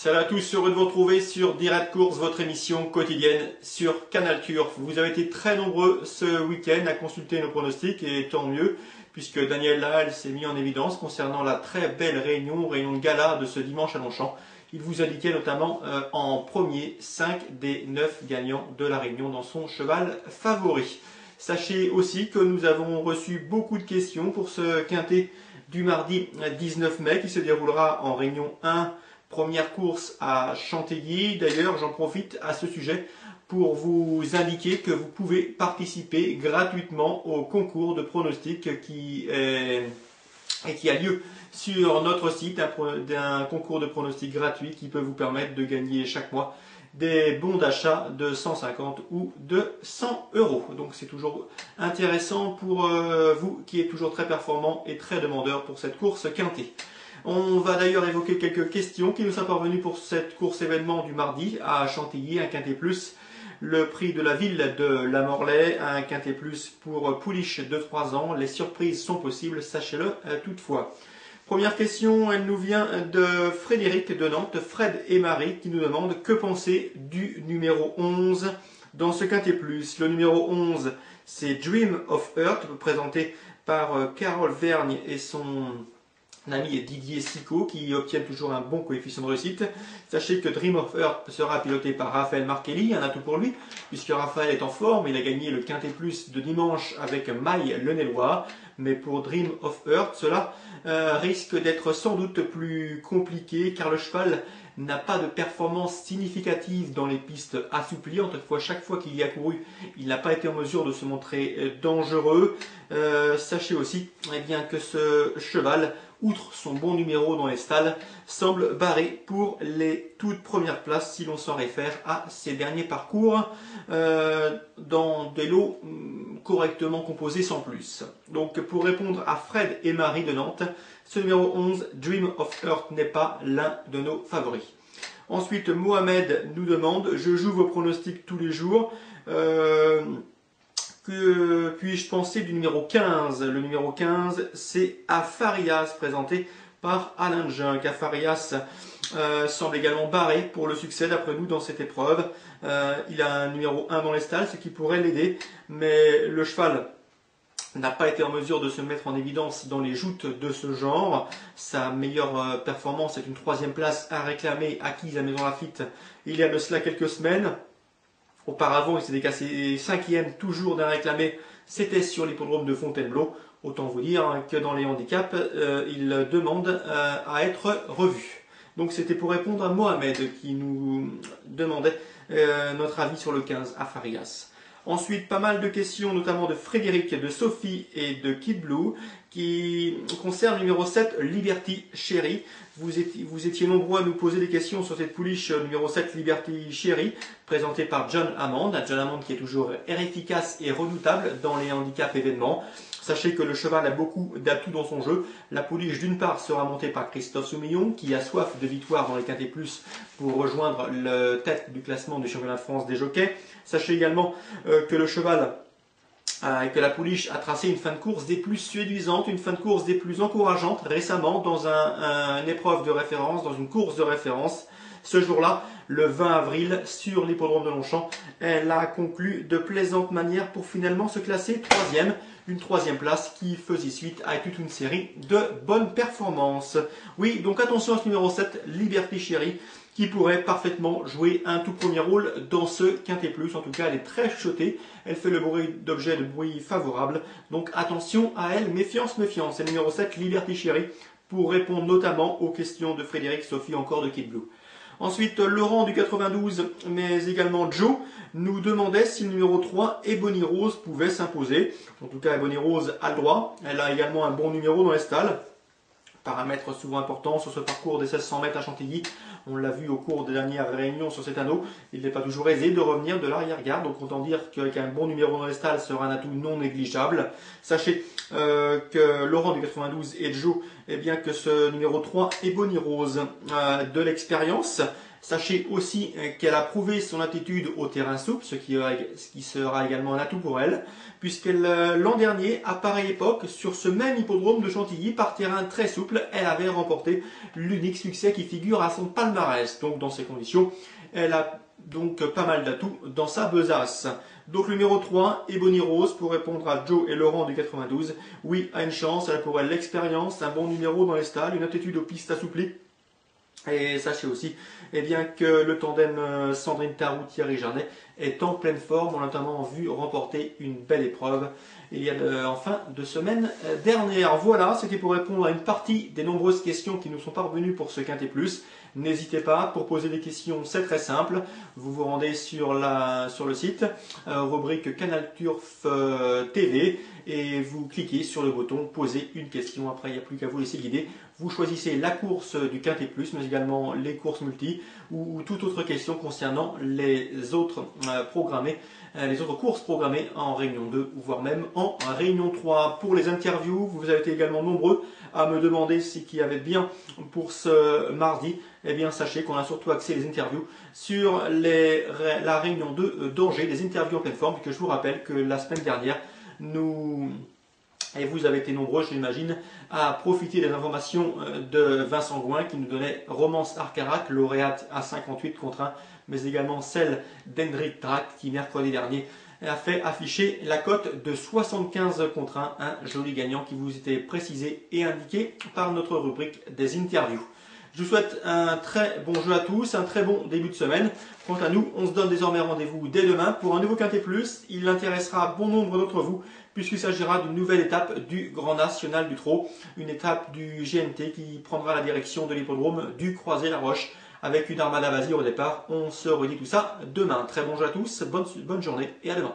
Salut à tous, heureux de vous retrouver sur Direct Course, votre émission quotidienne sur Canal Turf. Vous avez été très nombreux ce week-end à consulter nos pronostics et tant mieux, puisque Daniel Lahalle s'est mis en évidence concernant la très belle réunion de gala de ce dimanche à Longchamp. Il vous indiquait notamment en premier 5 des 9 gagnants de la réunion dans son cheval favori. Sachez aussi que nous avons reçu beaucoup de questions pour ce quintet du mardi 19 mai qui se déroulera en réunion 1. Première course à Chantilly. D'ailleurs, j'en profite à ce sujet pour vous indiquer que vous pouvez participer gratuitement au concours de pronostics qui a lieu sur notre site, d'un concours de pronostics gratuit qui peut vous permettre de gagner chaque mois des bons d'achat de 150 ou de 100 euros. Donc c'est toujours intéressant pour vous qui êtes toujours très performant et très demandeur pour cette course quintée. On va d'ailleurs évoquer quelques questions qui nous sont parvenues pour cette course événement du mardi à Chantilly, un quintet plus. Le prix de la ville de la Morlaix, un quintet plus pour pouliche de 3 ans. Les surprises sont possibles, sachez-le toutefois. Première question, elle nous vient de Frédéric de Nantes, Fred et Marie, qui nous demandent que penser du numéro 11 dans ce quintet plus. Le numéro 11, c'est Dream of Earth, présenté par Carole Vergne et son ami Didier Sicot, qui obtiennent toujours un bon coefficient de réussite. Sachez que Dream of Earth sera piloté par Raphaël Marchelli, un atout pour lui, puisque Raphaël est en forme, il a gagné le quintet plus de dimanche avec Maille le Nélois, mais pour Dream of Earth, cela risque d'être sans doute plus compliqué, car le cheval n'a pas de performance significative dans les pistes assouplies. Toutefois, chaque fois qu'il y a couru, il n'a pas été en mesure de se montrer dangereux. Sachez aussi bien, que ce cheval, outre son bon numéro dans les stalles, semble barré pour les toutes premières places si l'on s'en réfère à ses derniers parcours dans des lots correctement composés sans plus. Donc pour répondre à Fred et Marie de Nantes, ce numéro 11, Dream of Earth, n'est pas l'un de nos favoris. Ensuite, Mohamed nous demande, je joue vos pronostics tous les jours. Que puis-je penser du numéro 15? Le numéro 15, c'est Afarias, présenté par Alain Junk. Afarias semble également barré pour le succès d'après nous dans cette épreuve. Il a un numéro 1 dans les stalles, ce qui pourrait l'aider, mais le cheval n'a pas été en mesure de se mettre en évidence dans les joutes de ce genre. Sa meilleure performance est une 3e place à réclamer, acquise à Maison Lafitte il y a de cela quelques semaines. Auparavant, il s'était cassé 5e toujours d'un réclamé, c'était sur l'hippodrome de Fontainebleau. Autant vous dire que dans les handicaps, il demande à être revu. Donc c'était pour répondre à Mohamed qui nous demandait notre avis sur le 15 Afarias. Ensuite, pas mal de questions, notamment de Frédéric, de Sophie et de Kid Blue, qui concernent le numéro 7, Liberty Cherry. Vous étiez nombreux à nous poser des questions sur cette pouliche numéro 7, Liberty Cherry, présentée par John Hammond. John Hammond qui est toujours efficace et redoutable dans les handicaps événements. Sachez que le cheval a beaucoup d'atouts dans son jeu. La pouliche, d'une part, sera montée par Christophe Soumillon, qui a soif de victoire dans les quintets plus pour rejoindre le tête du classement du championnat de France des jockeys. Sachez également que le cheval et que la pouliche a tracé une fin de course des plus séduisantes, une fin de course des plus encourageantes récemment dans une épreuve de référence, dans une course de référence. Ce jour-là, le 20 avril, sur l'hippodrome de Longchamp, elle a conclu de plaisante manière pour finalement se classer 3e. Une 3e place qui faisait suite à toute une série de bonnes performances. Oui, donc attention à ce numéro 7, Liberty Cherry, qui pourrait parfaitement jouer un tout premier rôle dans ce quintet plus. En tout cas, elle est très chutée, elle fait le bruit d'objet de bruit favorable. Donc attention à elle, méfiance, méfiance. C'est le numéro 7, Liberty Cherry, pour répondre notamment aux questions de Frédéric, Sophie, encore de Kid Blue. Ensuite, Laurent du 92, mais également Joe, nous demandait si le numéro 3, Ebony Rose, pouvait s'imposer. En tout cas, Ebony Rose a le droit. Elle a également un bon numéro dans les stalles. Paramètre souvent important sur ce parcours des 1600 mètres à Chantilly. On l'a vu au cours des dernières réunions sur cet anneau. Il n'est pas toujours aisé de revenir de l'arrière-garde. Donc autant dire qu'avec un bon numéro dans les stalles sera un atout non négligeable. Sachez que Laurent du 92 et Joe, eh bien que ce numéro 3, Ebony Rose, de l'expérience, Sachez aussi qu'elle a prouvé son aptitude au terrain souple, ce qui sera également un atout pour elle, puisqu'elle, l'an dernier, à pareille époque, sur ce même hippodrome de Chantilly, par terrain très souple, elle avait remporté l'unique succès qui figure à son palmarès. Donc dans ces conditions, elle a donc pas mal d'atouts dans sa besace. Donc le numéro 3, Ebony Rose, pour répondre à Joe et Laurent du 92. Oui, a une chance, elle a pour elle l'expérience, un bon numéro dans les stalles, une aptitude aux pistes assouplies. Et sachez aussi bien, que le tandem Sandrine Tarou-Thierry Jarnet est en pleine forme. On l'a notamment vu remporter une belle épreuve il y a en fin de semaine dernière. Voilà, c'était pour répondre à une partie des nombreuses questions qui nous sont parvenues pour ce Quintet Plus. N'hésitez pas, pour poser des questions, c'est très simple. Vous vous rendez sur le site, rubrique Canal Turf TV, et vous cliquez sur le bouton Poser une question. Après, il n'y a plus qu'à vous laisser guider. Vous choisissez la course du Quintet Plus, mais également les courses multi ou toute autre question concernant les autres les autres courses programmées en Réunion 2, voire même en Réunion 3. Pour les interviews, vous avez été également nombreux à me demander ce qu'il y avait bien pour ce mardi. Eh bien, sachez qu'on a surtout axé les interviews sur la Réunion 2 d'Angers, des interviews en pleine forme, que je vous rappelle que la semaine dernière, et vous avez été nombreux, je l'imagine, à profiter des informations de Vincent Gouin qui nous donnait Romance Arcarac, lauréate à 58 contre 1, mais également celle d'Hendrik Drac qui, mercredi dernier, a fait afficher la cote de 75 contre 1, un joli gagnant qui vous était précisé et indiqué par notre rubrique des interviews. Je vous souhaite un très bon jeu à tous, un très bon début de semaine. Quant à nous, on se donne désormais rendez-vous dès demain pour un nouveau Quintet Plus. Il intéressera bon nombre d'entre vous puisqu'il s'agira d'une nouvelle étape du Grand National du Trot, une étape du GNT qui prendra la direction de l'hippodrome du Croisé-la-Roche avec une armada Vazir au départ. On se redit tout ça demain. Très bon jeu à tous, bonne journée et à demain.